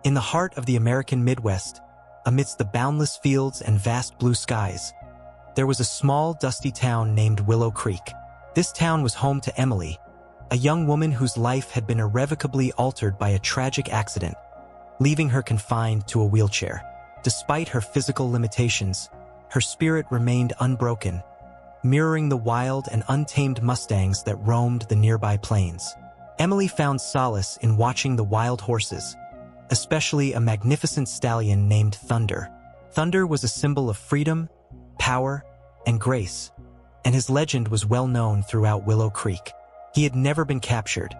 In the heart of the American Midwest, amidst the boundless fields and vast blue skies, there was a small, dusty town named Willow Creek. This town was home to Emily, a young woman whose life had been irrevocably altered by a tragic accident, leaving her confined to a wheelchair. Despite her physical limitations, her spirit remained unbroken, mirroring the wild and untamed mustangs that roamed the nearby plains. Emily found solace in watching the wild horses, especially a magnificent stallion named Thunder. Thunder was a symbol of freedom, power, and grace, and his legend was well known throughout Willow Creek. He had never been captured,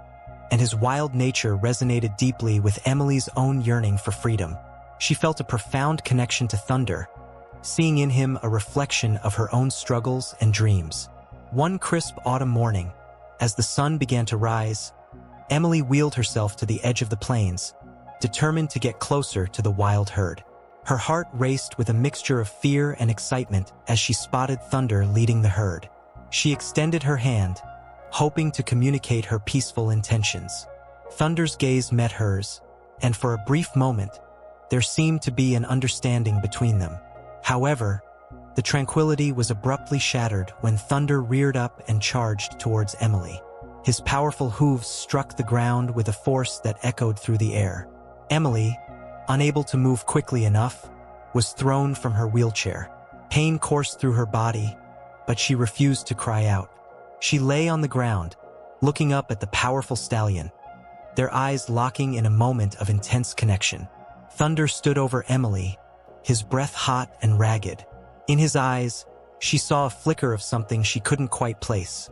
and his wild nature resonated deeply with Emily's own yearning for freedom. She felt a profound connection to Thunder, seeing in him a reflection of her own struggles and dreams. One crisp autumn morning, as the sun began to rise, Emily wheeled herself to the edge of the plains, determined to get closer to the wild herd. Her heart raced with a mixture of fear and excitement as she spotted Thunder leading the herd. She extended her hand, hoping to communicate her peaceful intentions. Thunder's gaze met hers, and for a brief moment, there seemed to be an understanding between them. However, the tranquility was abruptly shattered when Thunder reared up and charged towards Emily. His powerful hooves struck the ground with a force that echoed through the air. Emily, unable to move quickly enough, was thrown from her wheelchair. Pain coursed through her body, but she refused to cry out. She lay on the ground, looking up at the powerful stallion, their eyes locking in a moment of intense connection. Thunder stood over Emily, his breath hot and ragged. In his eyes, she saw a flicker of something she couldn't quite place.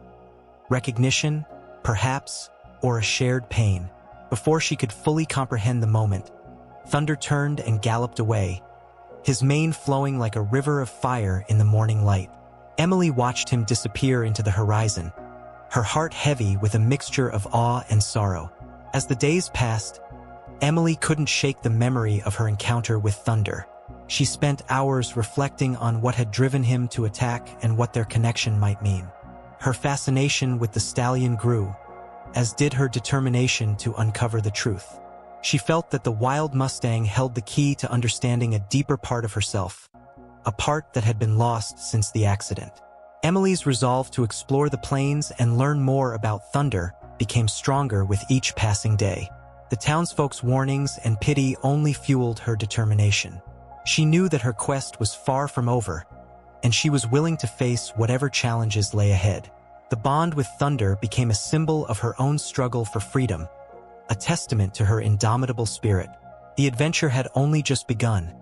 Recognition, perhaps, or a shared pain. Before she could fully comprehend the moment, Thunder turned and galloped away, his mane flowing like a river of fire in the morning light. Emily watched him disappear into the horizon, her heart heavy with a mixture of awe and sorrow. As the days passed, Emily couldn't shake the memory of her encounter with Thunder. She spent hours reflecting on what had driven him to attack and what their connection might mean. Her fascination with the stallion grew, as did her determination to uncover the truth. She felt that the wild Mustang held the key to understanding a deeper part of herself, a part that had been lost since the accident. Emily's resolve to explore the plains and learn more about Thunder became stronger with each passing day. The townsfolk's warnings and pity only fueled her determination. She knew that her quest was far from over, and she was willing to face whatever challenges lay ahead. The bond with Thunder became a symbol of her own struggle for freedom, a testament to her indomitable spirit. The adventure had only just begun,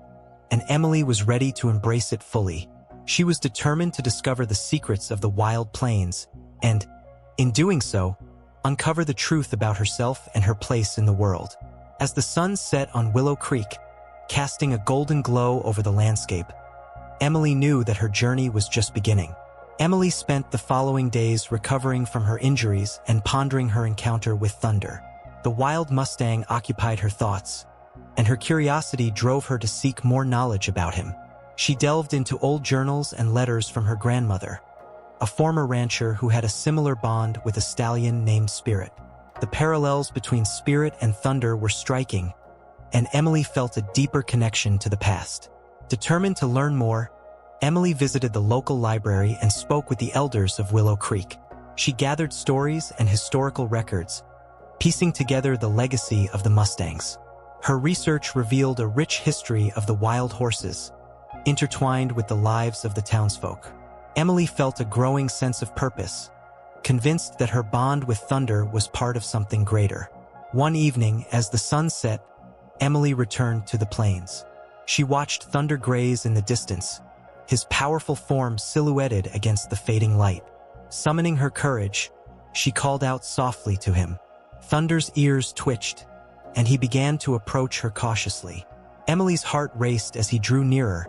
and Emily was ready to embrace it fully. She was determined to discover the secrets of the wild plains and, in doing so, uncover the truth about herself and her place in the world. As the sun set on Willow Creek, casting a golden glow over the landscape, Emily knew that her journey was just beginning. Emily spent the following days recovering from her injuries and pondering her encounter with Thunder. The wild Mustang occupied her thoughts, and her curiosity drove her to seek more knowledge about him. She delved into old journals and letters from her grandmother, a former rancher who had a similar bond with a stallion named Spirit. The parallels between Spirit and Thunder were striking, and Emily felt a deeper connection to the past. Determined to learn more, Emily visited the local library and spoke with the elders of Willow Creek. She gathered stories and historical records, piecing together the legacy of the Mustangs. Her research revealed a rich history of the wild horses, intertwined with the lives of the townsfolk. Emily felt a growing sense of purpose, convinced that her bond with Thunder was part of something greater. One evening, as the sun set, Emily returned to the plains. She watched Thunder graze in the distance, his powerful form silhouetted against the fading light. Summoning her courage, she called out softly to him. Thunder's ears twitched, and he began to approach her cautiously. Emily's heart raced as he drew nearer,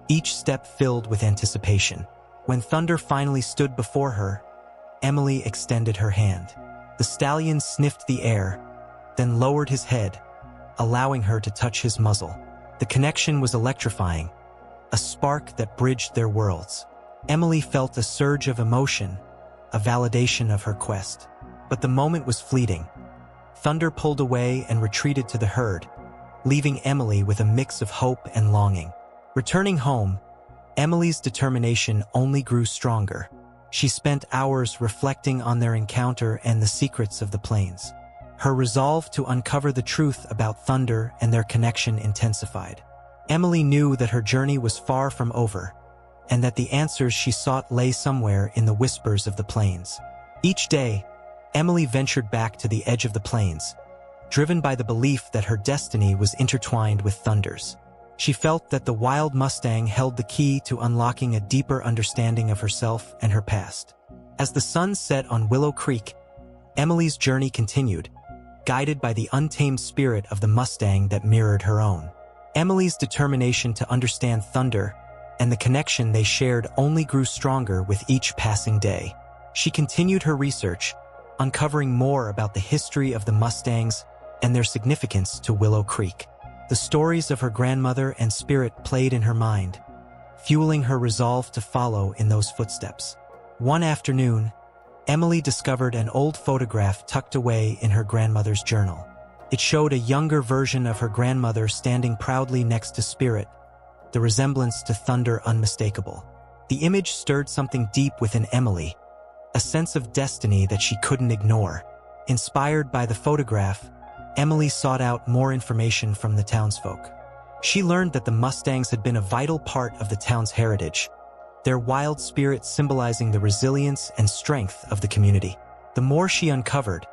each step filled with anticipation. When Thunder finally stood before her, Emily extended her hand. The stallion sniffed the air, then lowered his head, allowing her to touch his muzzle. The connection was electrifying, a spark that bridged their worlds. Emily felt a surge of emotion, a validation of her quest. But the moment was fleeting. Thunder pulled away and retreated to the herd, leaving Emily with a mix of hope and longing. Returning home, Emily's determination only grew stronger. She spent hours reflecting on their encounter and the secrets of the plains. Her resolve to uncover the truth about thunder and their connection intensified. Emily knew that her journey was far from over, and that the answers she sought lay somewhere in the whispers of the plains. Each day, Emily ventured back to the edge of the plains, driven by the belief that her destiny was intertwined with thunders. She felt that the wild Mustang held the key to unlocking a deeper understanding of herself and her past. As the sun set on Willow Creek, Emily's journey continued, guided by the untamed spirit of the Mustang that mirrored her own. Emily's determination to understand thunder and the connection they shared only grew stronger with each passing day. She continued her research, uncovering more about the history of the Mustangs and their significance to Willow Creek. The stories of her grandmother and spirit played in her mind, fueling her resolve to follow in those footsteps. One afternoon, Emily discovered an old photograph tucked away in her grandmother's journal. It showed a younger version of her grandmother standing proudly next to Spirit, the resemblance to thunder unmistakable. The image stirred something deep within Emily, a sense of destiny that she couldn't ignore. Inspired by the photograph, Emily sought out more information from the townsfolk. She learned that the Mustangs had been a vital part of the town's heritage, their wild spirit symbolizing the resilience and strength of the community. The more she uncovered,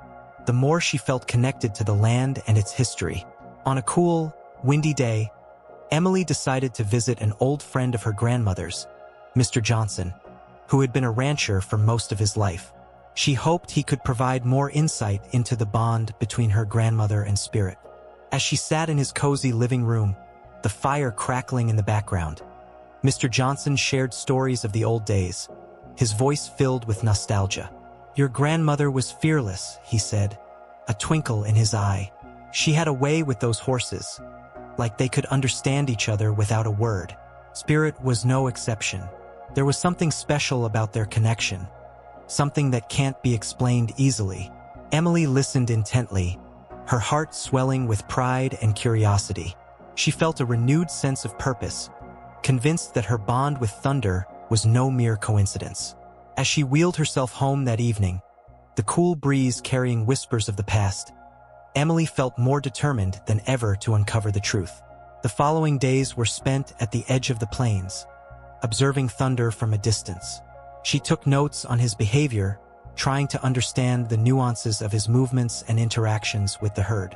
the more she felt connected to the land and its history. On a cool, windy day, Emily decided to visit an old friend of her grandmother's, Mr. Johnson, who had been a rancher for most of his life. She hoped he could provide more insight into the bond between her grandmother and Spirit. As she sat in his cozy living room, the fire crackling in the background, Mr. Johnson shared stories of the old days, his voice filled with nostalgia. "Your grandmother was fearless," he said, a twinkle in his eye. "She had a way with those horses, like they could understand each other without a word. Spirit was no exception. There was something special about their connection, something that can't be explained easily." Emily listened intently, her heart swelling with pride and curiosity. She felt a renewed sense of purpose, convinced that her bond with thunder was no mere coincidence. As she wheeled herself home that evening, the cool breeze carrying whispers of the past, Emily felt more determined than ever to uncover the truth. The following days were spent at the edge of the plains, observing thunder from a distance. She took notes on his behavior, trying to understand the nuances of his movements and interactions with the herd.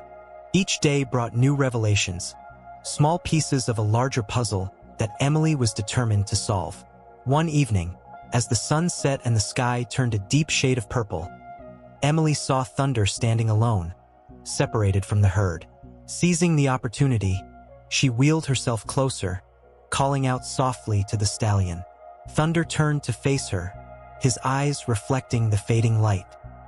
Each day brought new revelations, small pieces of a larger puzzle that Emily was determined to solve. One evening, as the sun set and the sky turned a deep shade of purple, Emily saw Thunder standing alone, separated from the herd. Seizing the opportunity, she wheeled herself closer, calling out softly to the stallion. Thunder turned to face her, his eyes reflecting the fading light.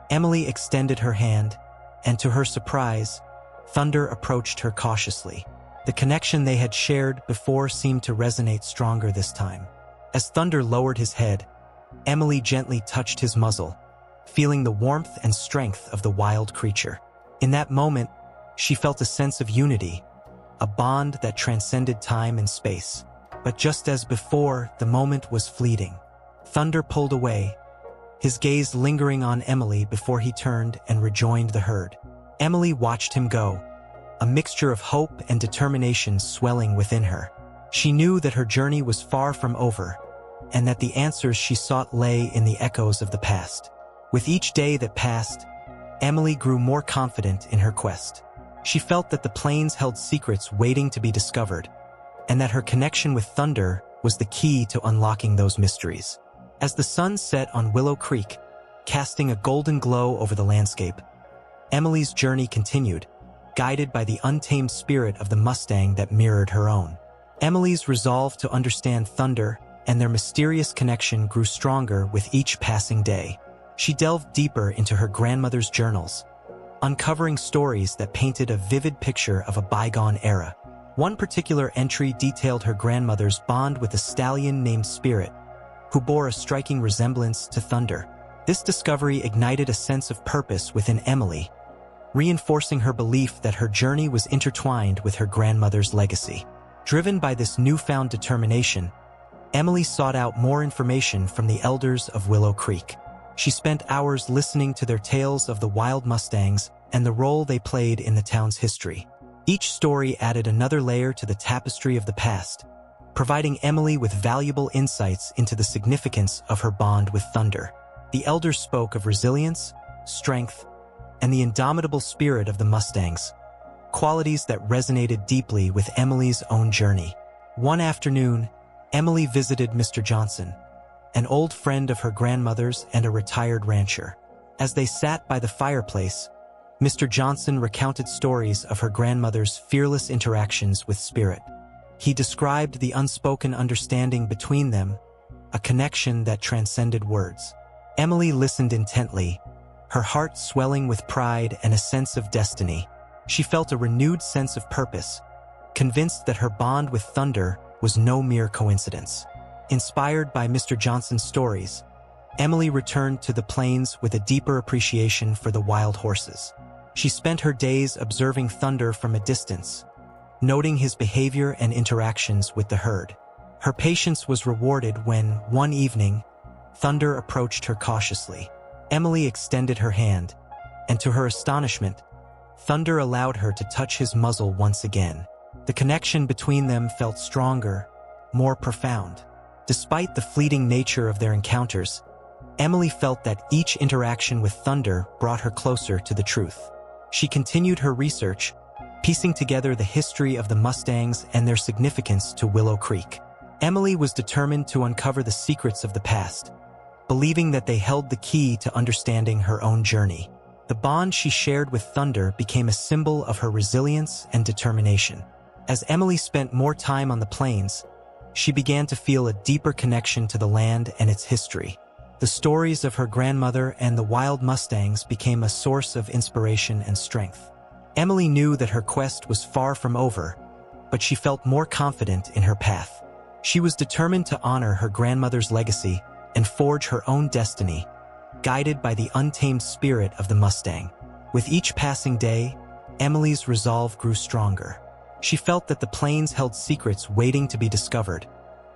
Emily extended her hand, and to her surprise, Thunder approached her cautiously. The connection they had shared before seemed to resonate stronger this time. As Thunder lowered his head, Emily gently touched his muzzle, feeling the warmth and strength of the wild creature. In that moment, she felt a sense of unity, a bond that transcended time and space. But just as before, the moment was fleeting. Thunder pulled away, his gaze lingering on Emily before he turned and rejoined the herd. Emily watched him go, a mixture of hope and determination swelling within her. She knew that her journey was far from over, and that the answers she sought lay in the echoes of the past. With each day that passed, Emily grew more confident in her quest. She felt that the plains held secrets waiting to be discovered, and that her connection with Thunder was the key to unlocking those mysteries. As the sun set on Willow Creek, casting a golden glow over the landscape, Emily's journey continued, guided by the untamed spirit of the Mustang that mirrored her own. Emily's resolve to understand Thunder and their mysterious connection grew stronger with each passing day. She delved deeper into her grandmother's journals, uncovering stories that painted a vivid picture of a bygone era. One particular entry detailed her grandmother's bond with a stallion named Spirit, who bore a striking resemblance to Thunder. This discovery ignited a sense of purpose within Emily, reinforcing her belief that her journey was intertwined with her grandmother's legacy. Driven by this newfound determination, Emily sought out more information from the elders of Willow Creek. She spent hours listening to their tales of the wild Mustangs and the role they played in the town's history. Each story added another layer to the tapestry of the past, providing Emily with valuable insights into the significance of her bond with thunder. The elders spoke of resilience, strength, and the indomitable spirit of the Mustangs, qualities that resonated deeply with Emily's own journey. One afternoon, Emily visited Mr. Johnson, an old friend of her grandmother's and a retired rancher. As they sat by the fireplace, Mr. Johnson recounted stories of her grandmother's fearless interactions with spirit. He described the unspoken understanding between them, a connection that transcended words. Emily listened intently, her heart swelling with pride and a sense of destiny. She felt a renewed sense of purpose, convinced that her bond with thunder was no mere coincidence. Inspired by Mr. Johnson's stories, Emily returned to the plains with a deeper appreciation for the wild horses. She spent her days observing Thunder from a distance, noting his behavior and interactions with the herd. Her patience was rewarded when, one evening, Thunder approached her cautiously. Emily extended her hand, and to her astonishment, Thunder allowed her to touch his muzzle once again. The connection between them felt stronger, more profound. Despite the fleeting nature of their encounters, Emily felt that each interaction with Thunder brought her closer to the truth. She continued her research, piecing together the history of the Mustangs and their significance to Willow Creek. Emily was determined to uncover the secrets of the past, believing that they held the key to understanding her own journey. The bond she shared with Thunder became a symbol of her resilience and determination. As Emily spent more time on the plains, she began to feel a deeper connection to the land and its history. The stories of her grandmother and the wild Mustangs became a source of inspiration and strength. Emily knew that her quest was far from over, but she felt more confident in her path. She was determined to honor her grandmother's legacy and forge her own destiny, guided by the untamed spirit of the Mustang. With each passing day, Emily's resolve grew stronger. She felt that the plains held secrets waiting to be discovered,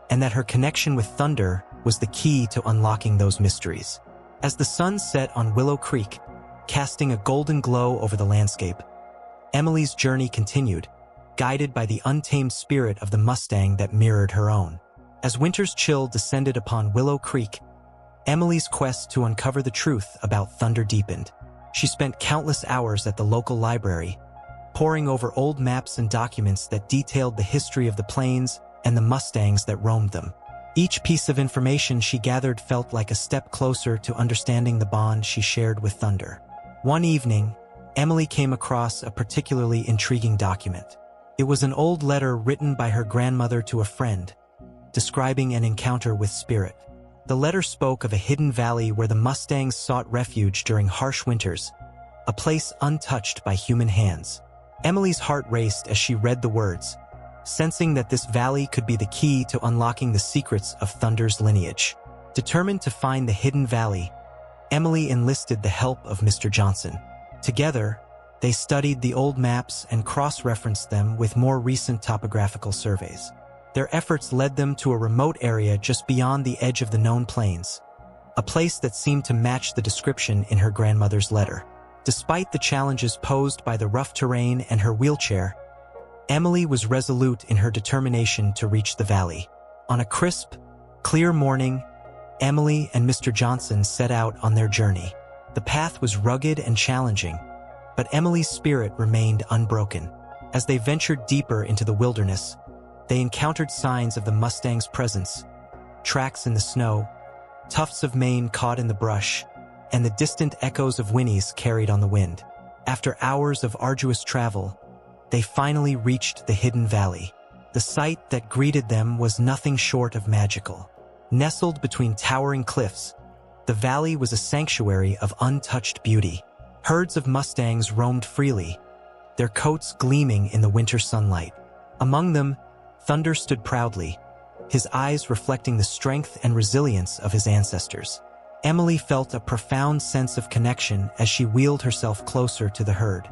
and that her connection with Thunder was the key to unlocking those mysteries. As the sun set on Willow Creek, casting a golden glow over the landscape, Emily's journey continued, guided by the untamed spirit of the Mustang that mirrored her own. As winter's chill descended upon Willow Creek, Emily's quest to uncover the truth about Thunder deepened. She spent countless hours at the local library, poring over old maps and documents that detailed the history of the plains and the Mustangs that roamed them. Each piece of information she gathered felt like a step closer to understanding the bond she shared with Thunder. One evening, Emily came across a particularly intriguing document. It was an old letter written by her grandmother to a friend, describing an encounter with spirit. The letter spoke of a hidden valley where the Mustangs sought refuge during harsh winters, a place untouched by human hands. Emily's heart raced as she read the words, sensing that this valley could be the key to unlocking the secrets of Thunder's lineage. Determined to find the hidden valley, Emily enlisted the help of Mr. Johnson. Together, they studied the old maps and cross-referenced them with more recent topographical surveys. Their efforts led them to a remote area just beyond the edge of the known plains, a place that seemed to match the description in her grandmother's letter. Despite the challenges posed by the rough terrain and her wheelchair, Emily was resolute in her determination to reach the valley. On a crisp, clear morning, Emily and Mr. Johnson set out on their journey. The path was rugged and challenging, but Emily's spirit remained unbroken. As they ventured deeper into the wilderness, they encountered signs of the Mustang's presence, tracks in the snow, tufts of mane caught in the brush, and the distant echoes of whinnies carried on the wind. After hours of arduous travel, they finally reached the hidden valley. The sight that greeted them was nothing short of magical. Nestled between towering cliffs, the valley was a sanctuary of untouched beauty. Herds of Mustangs roamed freely, their coats gleaming in the winter sunlight. Among them, Thunder stood proudly, his eyes reflecting the strength and resilience of his ancestors. Emily felt a profound sense of connection as she wheeled herself closer to the herd.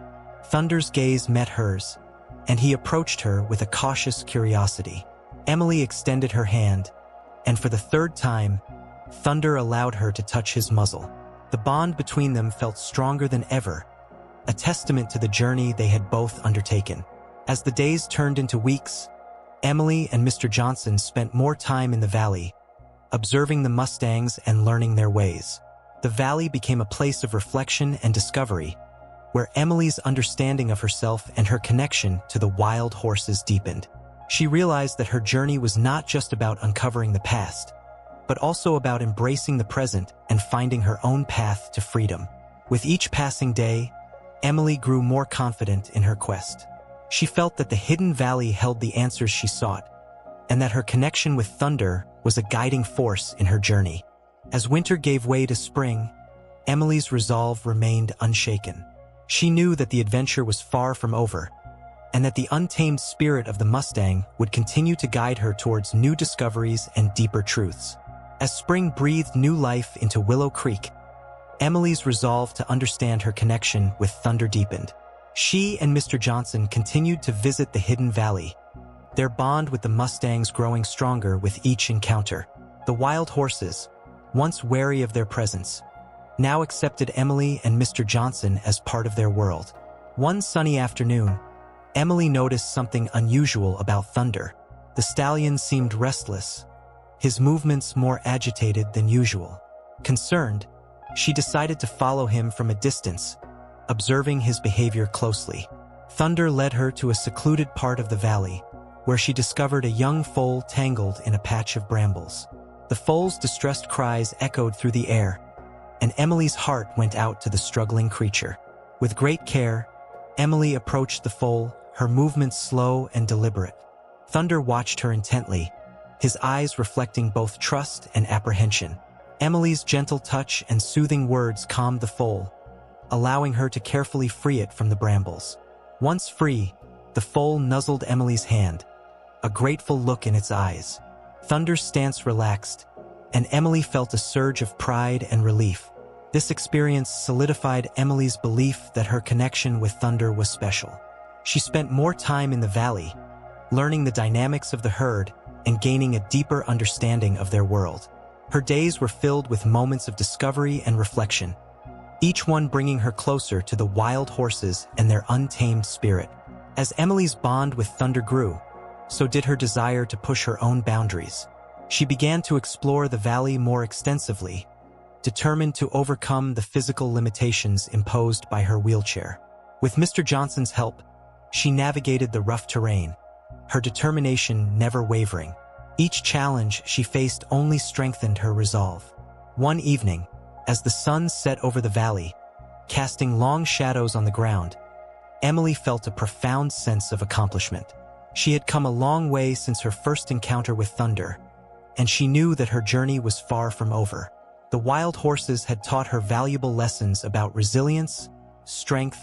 Thunder's gaze met hers, and he approached her with a cautious curiosity. Emily extended her hand, and for the third time, Thunder allowed her to touch his muzzle. The bond between them felt stronger than ever, a testament to the journey they had both undertaken. As the days turned into weeks, Emily and Mr. Johnson spent more time in the valley, observing the Mustangs and learning their ways. The valley became a place of reflection and discovery, where Emily's understanding of herself and her connection to the wild horses deepened. She realized that her journey was not just about uncovering the past, but also about embracing the present and finding her own path to freedom. With each passing day, Emily grew more confident in her quest. She felt that the hidden valley held the answers she sought, and that her connection with Thunder was a guiding force in her journey. As winter gave way to spring, Emily's resolve remained unshaken. She knew that the adventure was far from over, and that the untamed spirit of the Mustang would continue to guide her towards new discoveries and deeper truths. As spring breathed new life into Willow Creek, Emily's resolve to understand her connection with Thunder deepened. She and Mr. Johnson continued to visit the hidden valley, their bond with the Mustangs growing stronger with each encounter. The wild horses, once wary of their presence, now accepted Emily and Mr. Johnson as part of their world. One sunny afternoon, Emily noticed something unusual about Thunder. The stallion seemed restless, his movements more agitated than usual. Concerned, she decided to follow him from a distance, observing his behavior closely. Thunder led her to a secluded part of the valley, where she discovered a young foal tangled in a patch of brambles. The foal's distressed cries echoed through the air, and Emily's heart went out to the struggling creature. With great care, Emily approached the foal, her movements slow and deliberate. Thunder watched her intently, his eyes reflecting both trust and apprehension. Emily's gentle touch and soothing words calmed the foal, allowing her to carefully free it from the brambles. Once free, the foal nuzzled Emily's hand, a grateful look in its eyes. Thunder's stance relaxed, and Emily felt a surge of pride and relief. This experience solidified Emily's belief that her connection with Thunder was special. She spent more time in the valley, learning the dynamics of the herd and gaining a deeper understanding of their world. Her days were filled with moments of discovery and reflection, each one bringing her closer to the wild horses and their untamed spirit. As Emily's bond with Thunder grew, so did her desire to push her own boundaries. She began to explore the valley more extensively, determined to overcome the physical limitations imposed by her wheelchair. With Mr. Johnson's help, she navigated the rough terrain, her determination never wavering. Each challenge she faced only strengthened her resolve. One evening, as the sun set over the valley, casting long shadows on the ground, Emily felt a profound sense of accomplishment. She had come a long way since her first encounter with Thunder, and she knew that her journey was far from over. The wild horses had taught her valuable lessons about resilience, strength,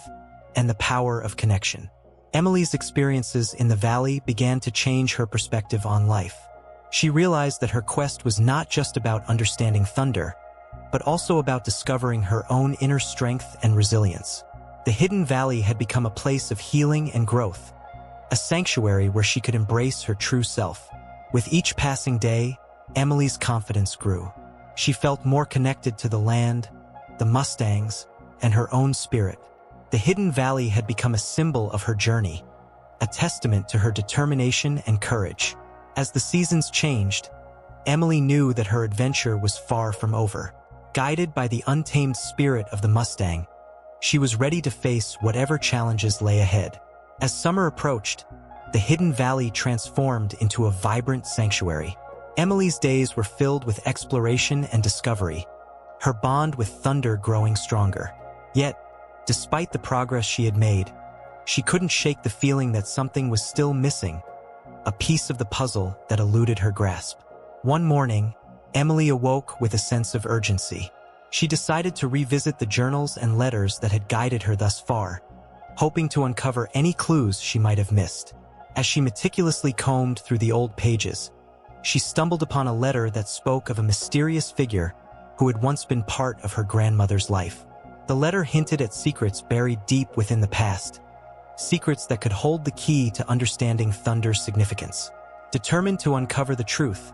and the power of connection. Emily's experiences in the valley began to change her perspective on life. She realized that her quest was not just about understanding Thunder, but also about discovering her own inner strength and resilience. The hidden valley had become a place of healing and growth, a sanctuary where she could embrace her true self. With each passing day, Emily's confidence grew. She felt more connected to the land, the Mustangs, and her own spirit. The hidden valley had become a symbol of her journey, a testament to her determination and courage. As the seasons changed, Emily knew that her adventure was far from over. Guided by the untamed spirit of the Mustang, she was ready to face whatever challenges lay ahead. As summer approached, the hidden valley transformed into a vibrant sanctuary. Emily's days were filled with exploration and discovery, her bond with Thunder growing stronger. Yet, despite the progress she had made, she couldn't shake the feeling that something was still missing, a piece of the puzzle that eluded her grasp. One morning, Emily awoke with a sense of urgency. She decided to revisit the journals and letters that had guided her thus far, hoping to uncover any clues she might have missed. As she meticulously combed through the old pages, she stumbled upon a letter that spoke of a mysterious figure who had once been part of her grandmother's life. The letter hinted at secrets buried deep within the past, secrets that could hold the key to understanding Thunder's significance. Determined to uncover the truth,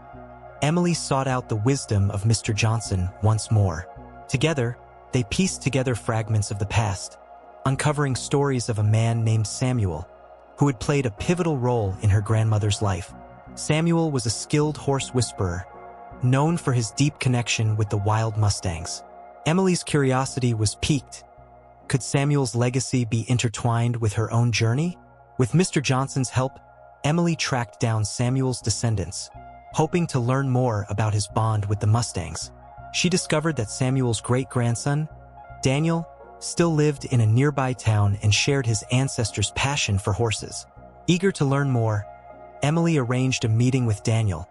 Emily sought out the wisdom of Mr. Johnson once more. Together, they pieced together fragments of the past, uncovering stories of a man named Samuel, who had played a pivotal role in her grandmother's life. Samuel was a skilled horse whisperer, known for his deep connection with the wild mustangs. Emily's curiosity was piqued. Could Samuel's legacy be intertwined with her own journey? With Mr. Johnson's help, Emily tracked down Samuel's descendants, hoping to learn more about his bond with the mustangs. She discovered that Samuel's great-grandson, Daniel, still lived in a nearby town and shared his ancestors' passion for horses. Eager to learn more, Emily arranged a meeting with Daniel,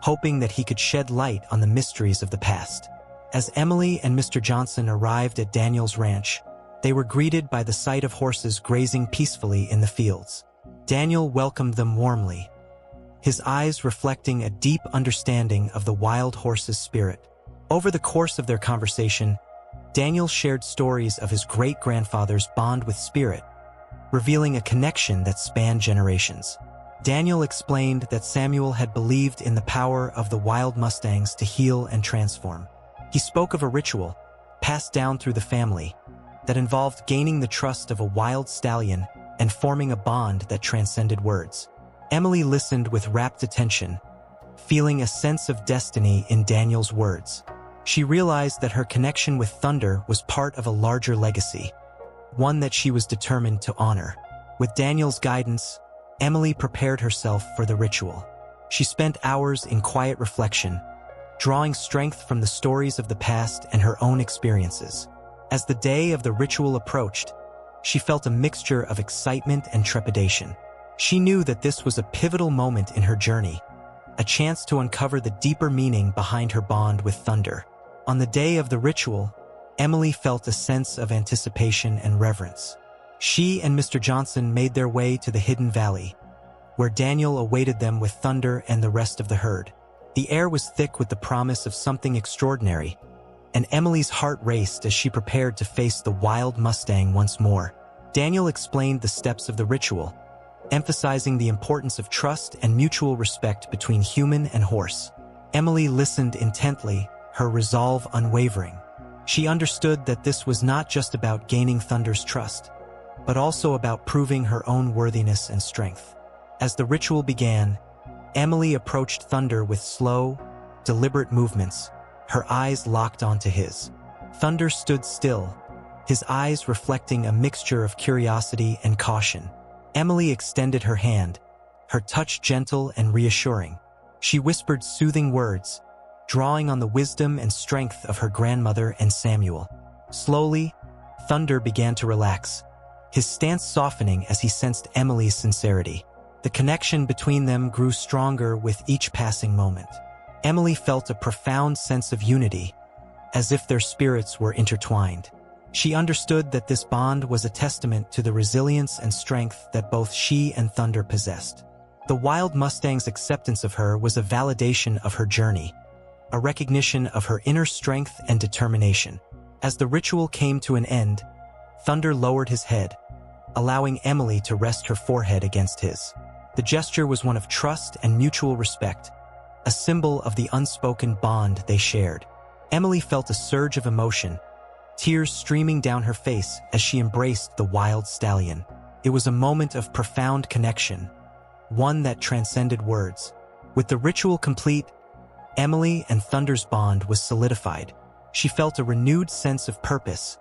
hoping that he could shed light on the mysteries of the past. As Emily and Mr. Johnson arrived at Daniel's ranch, they were greeted by the sight of horses grazing peacefully in the fields. Daniel welcomed them warmly, his eyes reflecting a deep understanding of the wild horse's spirit. Over the course of their conversation, Daniel shared stories of his great-grandfather's bond with Spirit, revealing a connection that spanned generations. Daniel explained that Samuel had believed in the power of the wild mustangs to heal and transform. He spoke of a ritual, passed down through the family, that involved gaining the trust of a wild stallion and forming a bond that transcended words. Emily listened with rapt attention, feeling a sense of destiny in Daniel's words. She realized that her connection with Thunder was part of a larger legacy, one that she was determined to honor. With Daniel's guidance, Emily prepared herself for the ritual. She spent hours in quiet reflection, drawing strength from the stories of the past and her own experiences. As the day of the ritual approached, she felt a mixture of excitement and trepidation. She knew that this was a pivotal moment in her journey, a chance to uncover the deeper meaning behind her bond with Thunder. On the day of the ritual, Emily felt a sense of anticipation and reverence. She and Mr. Johnson made their way to the hidden valley, where Daniel awaited them with Thunder and the rest of the herd. The air was thick with the promise of something extraordinary, and Emily's heart raced as she prepared to face the wild Mustang once more. Daniel explained the steps of the ritual, emphasizing the importance of trust and mutual respect between human and horse. Emily listened intently, her resolve unwavering. She understood that this was not just about gaining Thunder's trust, but also about proving her own worthiness and strength. As the ritual began, Emily approached Thunder with slow, deliberate movements, her eyes locked onto his. Thunder stood still, his eyes reflecting a mixture of curiosity and caution. Emily extended her hand, her touch gentle and reassuring. She whispered soothing words, drawing on the wisdom and strength of her grandmother and Samuel. Slowly, Thunder began to relax, his stance softening as he sensed Emily's sincerity. The connection between them grew stronger with each passing moment. Emily felt a profound sense of unity, as if their spirits were intertwined. She understood that this bond was a testament to the resilience and strength that both she and Thunder possessed. The wild Mustang's acceptance of her was a validation of her journey, a recognition of her inner strength and determination. As the ritual came to an end, Thunder lowered his head, allowing Emily to rest her forehead against his. The gesture was one of trust and mutual respect, a symbol of the unspoken bond they shared. Emily felt a surge of emotion, tears streaming down her face as she embraced the wild stallion. It was a moment of profound connection, one that transcended words. With the ritual complete, Emily and Thunder's bond was solidified. She felt a renewed sense of purpose,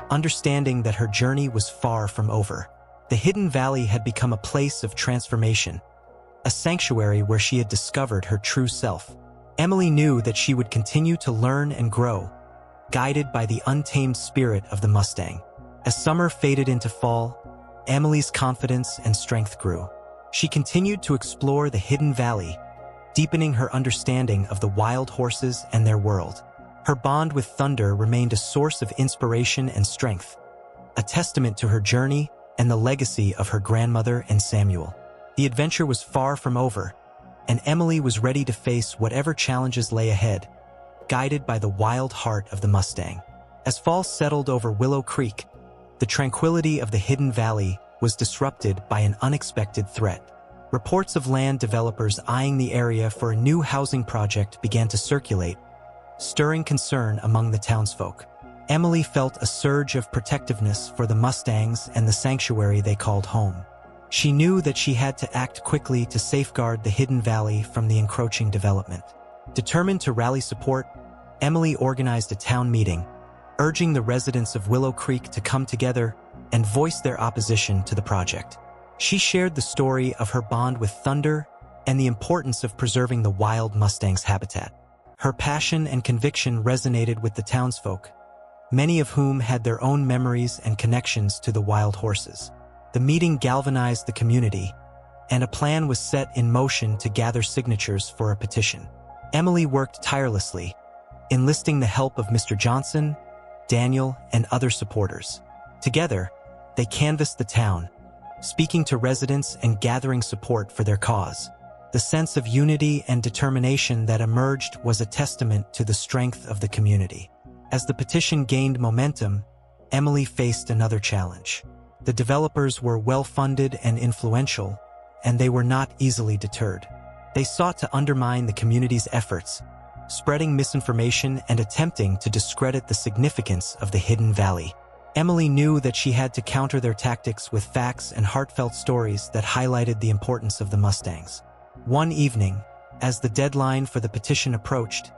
understanding that her journey was far from over. The hidden valley had become a place of transformation, a sanctuary where she had discovered her true self. Emily knew that she would continue to learn and grow, guided by the untamed spirit of the Mustang. As summer faded into fall, Emily's confidence and strength grew. She continued to explore the hidden valley, deepening her understanding of the wild horses and their world. Her bond with Thunder remained a source of inspiration and strength, a testament to her journey and the legacy of her grandmother and Samuel. The adventure was far from over, and Emily was ready to face whatever challenges lay ahead, guided by the wild heart of the Mustang. As fall settled over Willow Creek, the tranquility of the hidden valley was disrupted by an unexpected threat. Reports of land developers eyeing the area for a new housing project began to circulate, stirring concern among the townsfolk. Emily felt a surge of protectiveness for the Mustangs and the sanctuary they called home. She knew that she had to act quickly to safeguard the hidden valley from the encroaching development. Determined to rally support, Emily organized a town meeting, urging the residents of Willow Creek to come together and voice their opposition to the project. She shared the story of her bond with thunder and the importance of preserving the wild Mustang's habitat. Her passion and conviction resonated with the townsfolk, many of whom had their own memories and connections to the wild horses. The meeting galvanized the community, and a plan was set in motion to gather signatures for a petition. Emily worked tirelessly, enlisting the help of Mr. Johnson, Daniel, and other supporters. Together, they canvassed the town, speaking to residents and gathering support for their cause. The sense of unity and determination that emerged was a testament to the strength of the community. As the petition gained momentum, Emily faced another challenge. The developers were well-funded and influential, and they were not easily deterred. They sought to undermine the community's efforts, spreading misinformation and attempting to discredit the significance of the hidden valley. Emily knew that she had to counter their tactics with facts and heartfelt stories that highlighted the importance of the Mustangs. One evening, as the deadline for the petition approached,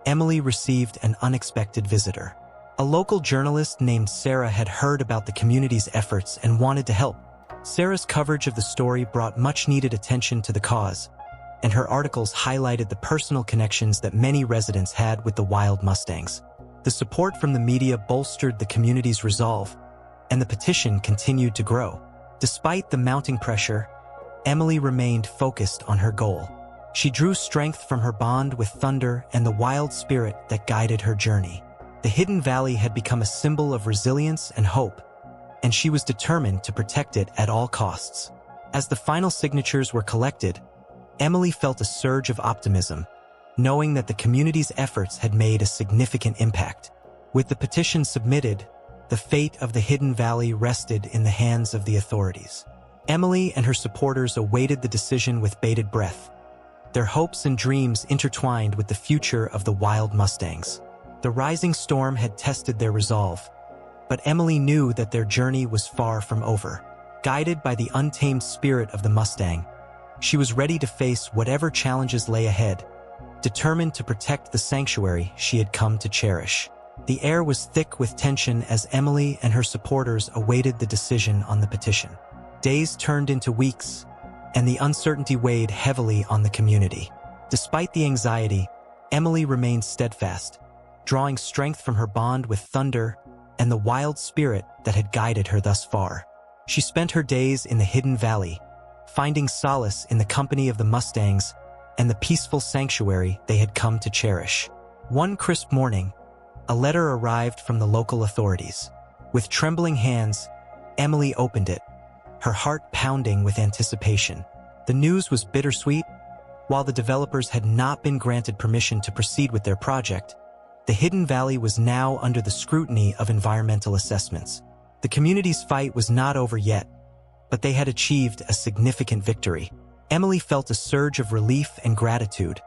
Emily received an unexpected visitor. A local journalist named Sarah had heard about the community's efforts and wanted to help. Sarah's coverage of the story brought much-needed attention to the cause, and her articles highlighted the personal connections that many residents had with the wild Mustangs. The support from the media bolstered the community's resolve, and the petition continued to grow. Despite the mounting pressure, Emily remained focused on her goal. She drew strength from her bond with thunder and the wild spirit that guided her journey. The hidden valley had become a symbol of resilience and hope, and she was determined to protect it at all costs. As the final signatures were collected, Emily felt a surge of optimism, knowing that the community's efforts had made a significant impact. With the petition submitted, the fate of the hidden valley rested in the hands of the authorities. Emily and her supporters awaited the decision with bated breath, their hopes and dreams intertwined with the future of the wild Mustangs. The rising storm had tested their resolve, but Emily knew that their journey was far from over. Guided by the untamed spirit of the Mustang, she was ready to face whatever challenges lay ahead, determined to protect the sanctuary she had come to cherish. The air was thick with tension as Emily and her supporters awaited the decision on the petition. Days turned into weeks, and the uncertainty weighed heavily on the community. Despite the anxiety, Emily remained steadfast, drawing strength from her bond with thunder and the wild spirit that had guided her thus far. She spent her days in the hidden valley, finding solace in the company of the Mustangs and the peaceful sanctuary they had come to cherish. One crisp morning, a letter arrived from the local authorities. With trembling hands, Emily opened it, her heart pounding with anticipation. The news was bittersweet. While the developers had not been granted permission to proceed with their project, the hidden valley was now under the scrutiny of environmental assessments. The community's fight was not over yet, but they had achieved a significant victory. Emily felt a surge of relief and gratitude,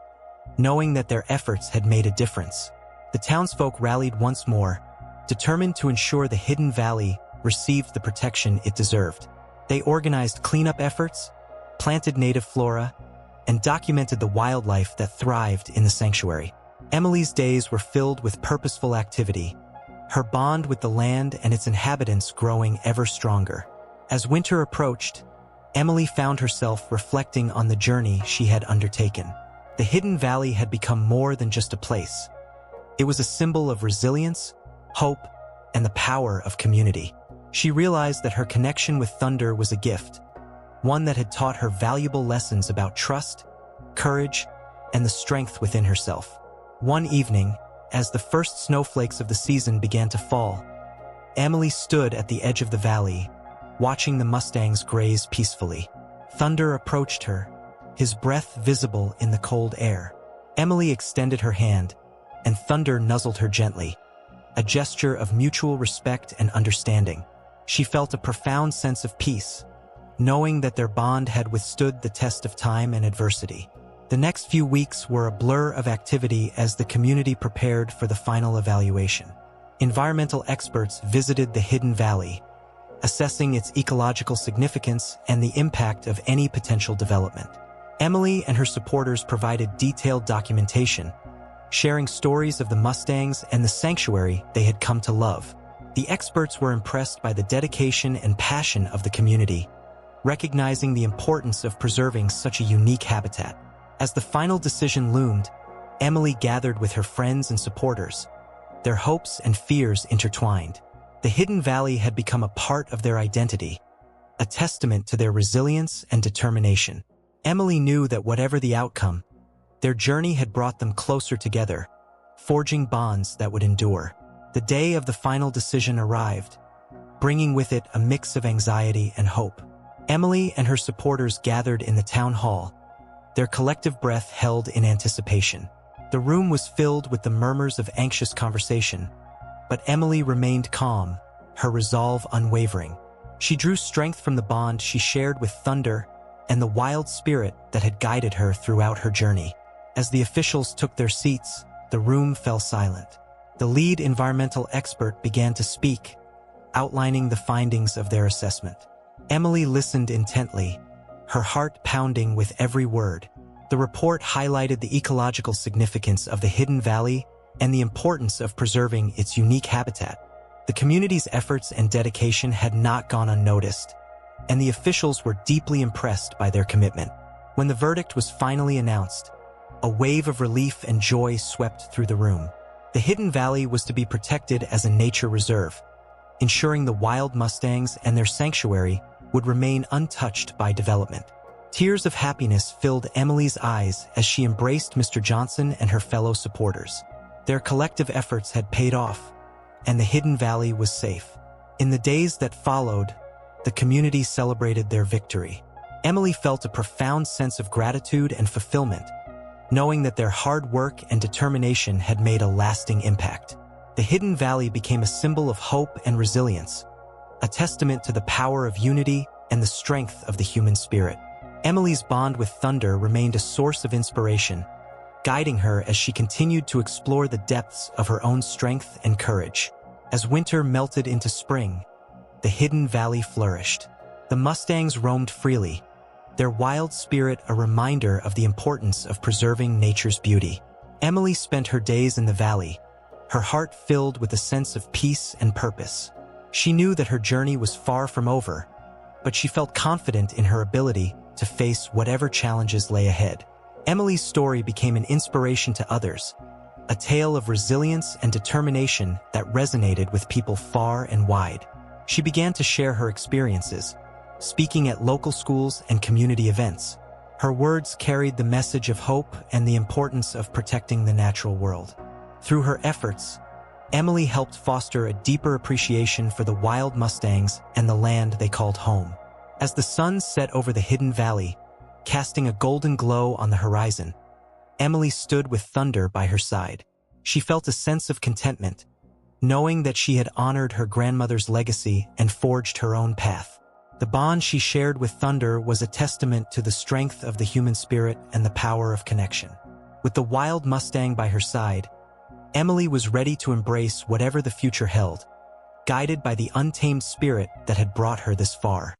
knowing that their efforts had made a difference. The townsfolk rallied once more, determined to ensure the hidden valley received the protection it deserved. They organized cleanup efforts, planted native flora, and documented the wildlife that thrived in the sanctuary. Emily's days were filled with purposeful activity, her bond with the land and its inhabitants growing ever stronger. As winter approached, Emily found herself reflecting on the journey she had undertaken. The hidden valley had become more than just a place. It was a symbol of resilience, hope, and the power of community. She realized that her connection with thunder was a gift, one that had taught her valuable lessons about trust, courage, and the strength within herself. One evening, as the first snowflakes of the season began to fall, Emily stood at the edge of the valley, watching the Mustangs graze peacefully. Thunder approached her, his breath visible in the cold air. Emily extended her hand, and Thunder nuzzled her gently, a gesture of mutual respect and understanding. She felt a profound sense of peace, knowing that their bond had withstood the test of time and adversity. The next few weeks were a blur of activity as the community prepared for the final evaluation. Environmental experts visited the hidden valley, assessing its ecological significance and the impact of any potential development. Emily and her supporters provided detailed documentation, sharing stories of the Mustangs and the sanctuary they had come to love. The experts were impressed by the dedication and passion of the community, recognizing the importance of preserving such a unique habitat. As the final decision loomed, Emily gathered with her friends and supporters, their hopes and fears intertwined. The hidden valley had become a part of their identity, a testament to their resilience and determination. Emily knew that whatever the outcome, their journey had brought them closer together, forging bonds that would endure. The day of the final decision arrived, bringing with it a mix of anxiety and hope. Emily and her supporters gathered in the town hall, their collective breath held in anticipation. The room was filled with the murmurs of anxious conversation, but Emily remained calm, her resolve unwavering. She drew strength from the bond she shared with Thunder and the wild spirit that had guided her throughout her journey. As the officials took their seats, the room fell silent. The lead environmental expert began to speak, outlining the findings of their assessment. Emily listened intently, her heart pounding with every word. The report highlighted the ecological significance of the hidden valley and the importance of preserving its unique habitat. The community's efforts and dedication had not gone unnoticed, and the officials were deeply impressed by their commitment. When the verdict was finally announced, a wave of relief and joy swept through the room. The hidden valley was to be protected as a nature reserve, ensuring the wild Mustangs and their sanctuary would remain untouched by development. Tears of happiness filled Emily's eyes as she embraced Mr. Johnson and her fellow supporters. Their collective efforts had paid off, and the hidden valley was safe. In the days that followed, the community celebrated their victory. Emily felt a profound sense of gratitude and fulfillment, knowing that their hard work and determination had made a lasting impact. The hidden valley became a symbol of hope and resilience, a testament to the power of unity and the strength of the human spirit. Emily's bond with Thunder remained a source of inspiration, guiding her as she continued to explore the depths of her own strength and courage. As winter melted into spring, the hidden valley flourished. The Mustangs roamed freely, their wild spirit a reminder of the importance of preserving nature's beauty. Emily spent her days in the valley, her heart filled with a sense of peace and purpose. She knew that her journey was far from over, but she felt confident in her ability to face whatever challenges lay ahead. Emily's story became an inspiration to others, a tale of resilience and determination that resonated with people far and wide. She began to share her experiences, speaking at local schools and community events. Her words carried the message of hope and the importance of protecting the natural world. Through her efforts, Emily helped foster a deeper appreciation for the wild Mustangs and the land they called home. As the sun set over the hidden valley, casting a golden glow on the horizon, Emily stood with Thunder by her side. She felt a sense of contentment, knowing that she had honored her grandmother's legacy and forged her own path. The bond she shared with Thunder was a testament to the strength of the human spirit and the power of connection. With the wild Mustang by her side, Emily was ready to embrace whatever the future held, guided by the untamed spirit that had brought her this far.